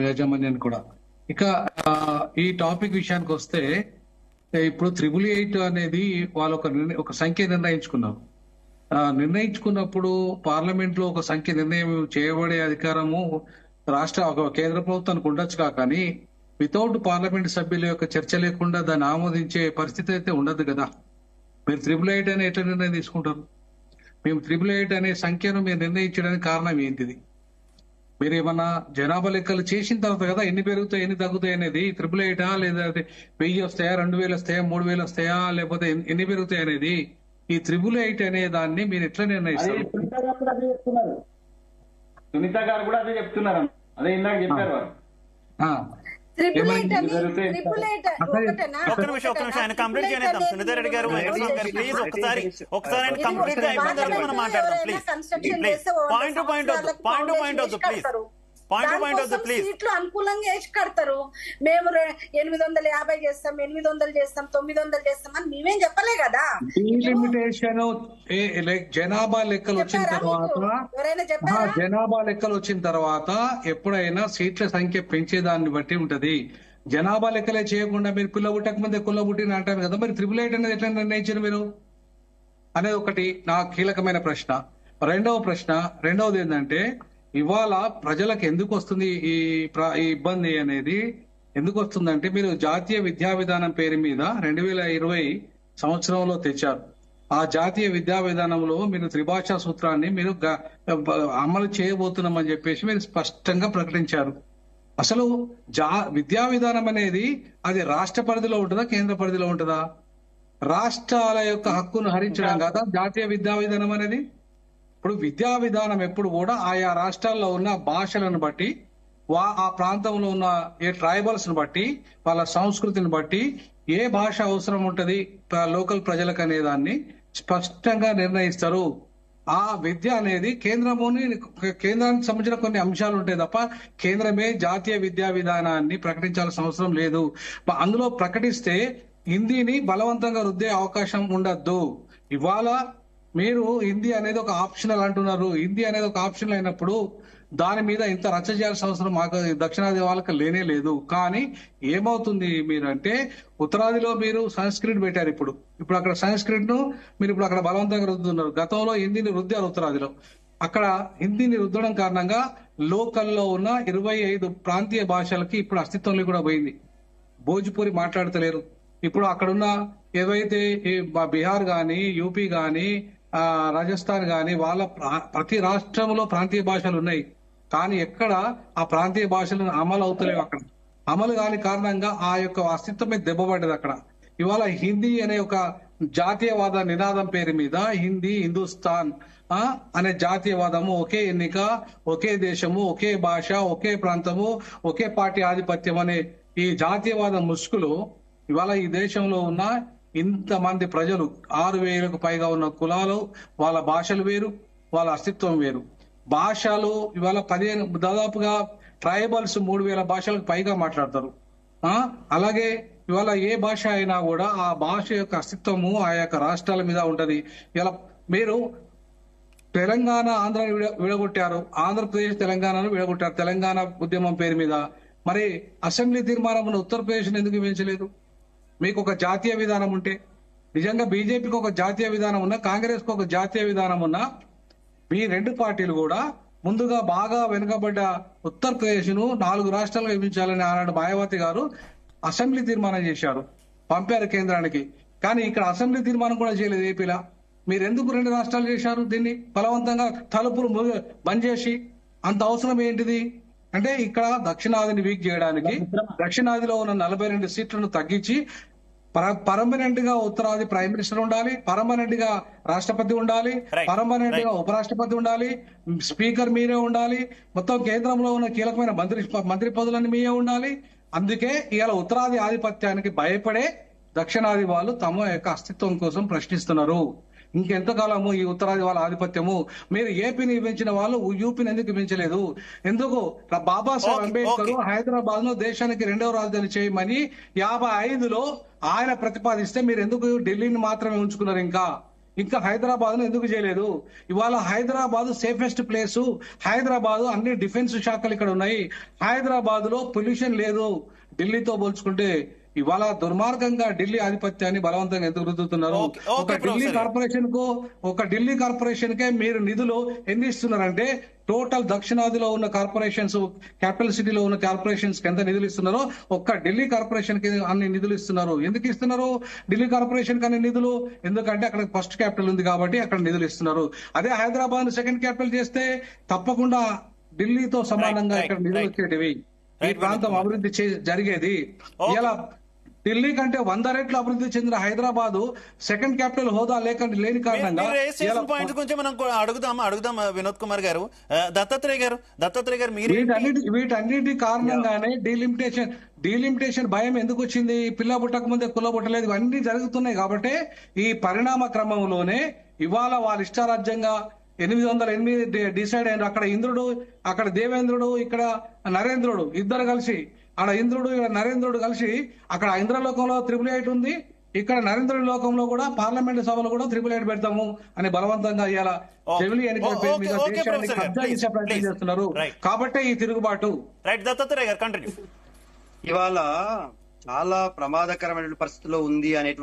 యాజమాన్యాన్ని కూడా. ఇక ఈ టాపిక్ విషయానికి వస్తే ఇప్పుడు 888 అనేది వాళ్ళు ఒక సంఖ్య నిర్ణయించుకున్నారు. నిర్ణయించుకున్నప్పుడు పార్లమెంట్ లో ఒక సంఖ్య నిర్ణయం చేయబడే అధికారము కేంద్ర ప్రభుత్వానికి ఉండొచ్చు, కానీ వితౌట్ పార్లమెంట్ సభ్యుల యొక్క చర్చ లేకుండా దాన్ని ఆమోదించే పరిస్థితి అయితే ఉండదు కదా. మీరు 888 అనే ఎట్లా నిర్ణయం తీసుకుంటారు? మేము 888 అనే సంఖ్యను మీరు నిర్ణయించడానికి కారణం ఏంటిది? మీరు ఏమన్నా జనాభా లెక్కలు చేసిన తర్వాత కదా ఎన్ని పెరుగుతాయి ఎన్ని తగ్గుతాయి అనేది. 888 లేదా 1000 వస్తాయా, 2000 వస్తాయా, 3000 వస్తాయా, లేకపోతే ఎన్ని పెరుగుతాయి అనేది ఈ 888 అనే దాన్ని మీరు ఎట్లా నిర్ణయిస్తారు? సునీత గారు కూడా అదే చెప్తున్నారు. అదే ఇందాక చెప్పారు వారు. ఒక్క నిమిషం ఆయన కంప్లీట్ చేద్దాం. సునీత రెడ్డి గారు, ప్లీజ్ ఒకసారి ఆయన కంప్లీట్ గా అయిపోయిన తర్వాత మనం మాట్లాడదాం. ప్లీజ్ పాయింట్ టు పాయింట్ వద్దు ప్లీజ్. సీట్లు అనుకూలంగా వేసి కడతారు. మేము 850 చేస్తాం, 800 చేస్తాం, 900 చేస్తాం అని మేమేం చెప్పలే కదా. జనాభా లెక్కలు వచ్చిన తర్వాత ఎప్పుడైనా సీట్ల సంఖ్య పెంచేదాన్ని బట్టి ఉంటది. జనాభా లెక్కలే చేయకుండా మీరు పిల్ల పుట్టక ముందే కుల్ల పుట్టిన అంటారు కదా. మరి 888 అనేది ఎట్లా నిర్ణయించారు మీరు అనేది ఒకటి నా కీలకమైన ప్రశ్న. రెండవది ఏంటంటే ఇవాళ ప్రజలకు ఎందుకు వస్తుంది ఈ ఇబ్బంది అనేది ఎందుకు వస్తుందంటే మీరు జాతీయ విద్యా విధానం పేరు మీద 2020 సంవత్సరంలో తెచ్చారు. ఆ జాతీయ విద్యా విధానంలో మీరు త్రిభాషా సూత్రాన్ని మీరు అమలు చేయబోతున్నామని చెప్పేసి మీరు స్పష్టంగా ప్రకటించారు. అసలు విద్యా విధానం అనేది అది రాష్ట్ర పరిధిలో ఉంటుందా, కేంద్ర పరిధిలో ఉంటుందా? రాష్ట్రాల యొక్క హక్కును హరించడం కదా జాతీయ విద్యా విధానం అనేది. ఇప్పుడు విద్యా విధానం ఎప్పుడు కూడా ఆయా రాష్ట్రాల్లో ఉన్న భాషలను బట్టి, ఆ ప్రాంతంలో ఉన్న ఏ ట్రైబల్స్ ను బట్టి, వాళ్ళ సంస్కృతిని బట్టి ఏ భాష అవసరం ఉంటది లోకల్ ప్రజలకు అనే దాన్ని స్పష్టంగా నిర్ణయిస్తారు. ఆ విద్య అనేది కేంద్రానికి సంబంధించిన కొన్ని అంశాలు ఉంటాయి తప్ప కేంద్రమే జాతీయ విద్యా విధానాన్ని ప్రకటించాల్సిన అవసరం లేదు. అందులో ప్రకటిస్తే హిందీని బలవంతంగా రుద్దే అవకాశం ఉండద్దు. ఇవాళ మీరు హిందీ అనేది ఒక ఆప్షనల్ అంటున్నారు. హిందీ అనేది ఒక ఆప్షనల్ అయినప్పుడు దాని మీద ఇంత రచ్చ చేయాల్సిన అవసరం మాకు దక్షిణాది వాళ్ళకి లేనే లేదు. కానీ ఏమవుతుంది మీరంటే ఉత్తరాదిలో మీరు సంస్కృత్ పెట్టారు. ఇప్పుడు అక్కడ సంస్కృత్ ను మీరు ఇప్పుడు అక్కడ బలవంతంగా రుద్దుతున్నారు. గతంలో హిందీని రుద్దారు ఉత్తరాదిలో. అక్కడ హిందీని రుద్దడం కారణంగా లోకల్లో ఉన్న 25 ప్రాంతీయ భాషలకి ఇప్పుడు అస్తిత్వంలో కూడా పోయింది. భోజ్పూరి మాట్లాడతలేరు. ఇప్పుడు అక్కడున్న ఏవైతే బీహార్ గాని, యూపీ గాని, రాజస్థాన్ గాని వాళ్ళ ప్రతి రాష్ట్రంలో ప్రాంతీయ భాషలు ఉన్నాయి. కానీ ఎక్కడ ఆ ప్రాంతీయ భాషలను అమలు అవుతలేవు. అక్కడ అమలు కాని కారణంగా ఆ యొక్క అస్తిత్వమే దెబ్బపడ్డది అక్కడ. ఇవాళ హిందీ అనే ఒక జాతీయవాద నినాదం పేరు మీద హిందీ, హిందుస్థాన్ అనే జాతీయవాదము, ఒకే ఎన్నిక, ఒకే దేశము, ఒకే భాష, ఒకే ప్రాంతము, ఒకే పార్టీ ఆధిపత్యం అనే ఈ జాతీయవాద ముసుగులో ఇవాళ ఈ దేశంలో ఉన్న ఇంతమంది ప్రజలు 6,000కు పైగా ఉన్న కులాలు, వాళ్ళ భాషలు వేరు, వాళ్ళ అస్తిత్వం వేరు. భాషలు ఇవాళ దాదాపుగా ట్రైబల్స్ 3,000 భాషలకు పైగా మాట్లాడతారు. అలాగే ఇవాళ ఏ భాష అయినా కూడా ఆ భాష యొక్క అస్తిత్వము ఆ యొక్క రాష్ట్రాల మీద ఉంటది. ఇలా మీరు తెలంగాణ ఆంధ్రాని విడగొట్టారు, ఆంధ్రప్రదేశ్ తెలంగాణను విడగొట్టారు తెలంగాణ ఉద్యమం పేరు మీద. మరి అసెంబ్లీ తీర్మానం ఉత్తరప్రదేశ్ ఎందుకు ఇవ్వించలేదు? మీకు ఒక జాతీయ విధానం ఉంటే, నిజంగా బీజేపీకి ఒక జాతీయ విధానం ఉన్నా, కాంగ్రెస్ కు ఒక జాతీయ విధానం ఉన్నా, మీ రెండు పార్టీలు కూడా ముందుగా బాగా వెనుకబడ్డ ఉత్తరప్రదేశ్ ను 4 రాష్ట్రాలుగా విభజించాలని ఆనాడు మాయావతి గారు అసెంబ్లీ తీర్మానం చేశారు, పంపారు కేంద్రానికి. కానీ ఇక్కడ అసెంబ్లీ తీర్మానం కూడా చేయలేదు ఏపీలో. మీరు ఎందుకు 2 రాష్ట్రాలు చేశారు? దీన్ని బలవంతంగా తలుపులు బంద్ చేసి అంత అవసరం ఏంటిది? అంటే ఇక్కడ దక్షిణాదిని వీక్ చేయడానికి దక్షిణాదిలో ఉన్న 42 సీట్లను తగ్గించి పర్మనెంట్ గా ఉత్తరాది ప్రైమ్ మినిస్టర్ ఉండాలి, పర్మనెంట్ గా రాష్ట్రపతి ఉండాలి, పర్మనెంట్ గా ఉపరాష్ట్రపతి ఉండాలి, స్పీకర్ మీరే ఉండాలి, మొత్తం కేంద్రంలో ఉన్న కీలకమైన మంత్రి పదవులన్నీ మీరే ఉండాలి. అందుకే ఇవాళ ఉత్తరాది ఆధిపత్యానికి భయపడే దక్షిణాది వాళ్ళు తమ యొక్క అస్తిత్వం కోసం ప్రశ్నిస్తున్నారు. ఇంకెంతకాలము ఈ ఉత్తరాది వాళ్ళ ఆధిపత్యము? మీరు ఏపీని ఇవ్వించిన వాళ్ళు యూపీని ఎందుకు ఇవ్వించలేదు? ఎందుకు బాబాసాహెబ్ అంబేద్కర్ హైదరాబాద్ ను దేశానికి 2వ రాజధాని చేయమని 55లో ఆయన ప్రతిపాదిస్తే మీరు ఎందుకు ఢిల్లీని మాత్రమే ఉంచుకున్నారు? ఇంకా ఇంకా హైదరాబాద్ ను ఎందుకు చేయలేదు? ఇవాళ హైదరాబాద్ సేఫెస్ట్ ప్లేసు, హైదరాబాద్ అన్ని డిఫెన్స్ శాఖలు ఇక్కడ ఉన్నాయి, హైదరాబాద్ లో పొల్యూషన్ లేదు. ఢిల్లీతో పోల్చుకుంటే ఇవాళ దుర్మార్గంగా ఢిల్లీ ఆధిపత్యాన్ని బలవంతంగా ఎందుకు రుద్దుతున్నారు? ఒక ఢిల్లీ కార్పొరేషన్ కే మీరు నిధులు ఎన్ని ఇస్తున్నారంటే టోటల్ దక్షిణాదిలో ఉన్న కార్పొరేషన్స్, క్యాపిటల్ సిటీలో ఉన్న కార్పొరేషన్స్ కి ఎంత నిధులు ఇస్తున్నారో ఒక్క ఢిల్లీ కార్పొరేషన్ కి అన్ని నిధులు ఇస్తున్నారు. ఎందుకు ఇస్తున్నారు ఢిల్లీ కార్పొరేషన్ కి అన్ని నిధులు? ఎందుకంటే అక్కడ ఫస్ట్ క్యాపిటల్ ఉంది కాబట్టి అక్కడ నిధులు ఇస్తున్నారు. అదే హైదరాబాద్ సెకండ్ క్యాపిటల్ చేస్తే తప్పకుండా ఢిల్లీతో సమానంగా ఇక్కడ నిధులు వచ్చేటివి, ఈ ప్రాంతం అభివృద్ధి జరిగేది. ఇలా ఢిల్లీ కంటే 100 రెట్లు అభివృద్ధి చెందిన హైదరాబాద్ సెకండ్ క్యాపిటల్ హోదా లేని కారణంగా పాయింట్స్ గురించి మనం అడుగుదాం వినోద్ కుమార్ గారు. దత్తాత్రేయ గారు మీరు వీటన్నిటి కారణంగానే డీలిమిటేషన్ భయం ఎందుకు వచ్చింది? పిల్ల పుట్టక ముందే కుల్ల పుట్టలేదు, ఇవన్నీ జరుగుతున్నాయి కాబట్టి ఈ పరిణామ క్రమంలోనే ఇవాళ వాళ్ళ ఇష్టారాజ్యంగా 808 డిసైడ్ అయినారు. అక్కడ ఇంద్రుడు, అక్కడ దేవేంద్రుడు, ఇక్కడ నరేంద్రుడు ఇద్దరు కలిసి, ఆడ ఇంద్రుడు ఇక్కడ నరేంద్రుడు కలిసి, అక్కడ ఇంద్రలోకంలో 888 ఉంది, ఇక్కడ నరేంద్రుడి లోకంలో కూడా పార్లమెంట్ సభలో కూడా 888 పెడతాము అని బలవంతంగా ఇవాళ జమిలీ ఎన్నికల పేరు మీద దేశాన్ని కబ్జా చేసే ప్రయత్నం చేస్తున్నారు. కాబట్టి ఈ తిరుగుబాటు. దత్తాత్రేయ గారు కంటిన్యూ. ఇవాళ చాలా ప్రమాదకరమైన పరిస్థితిలో ఉంది అనేటువంటి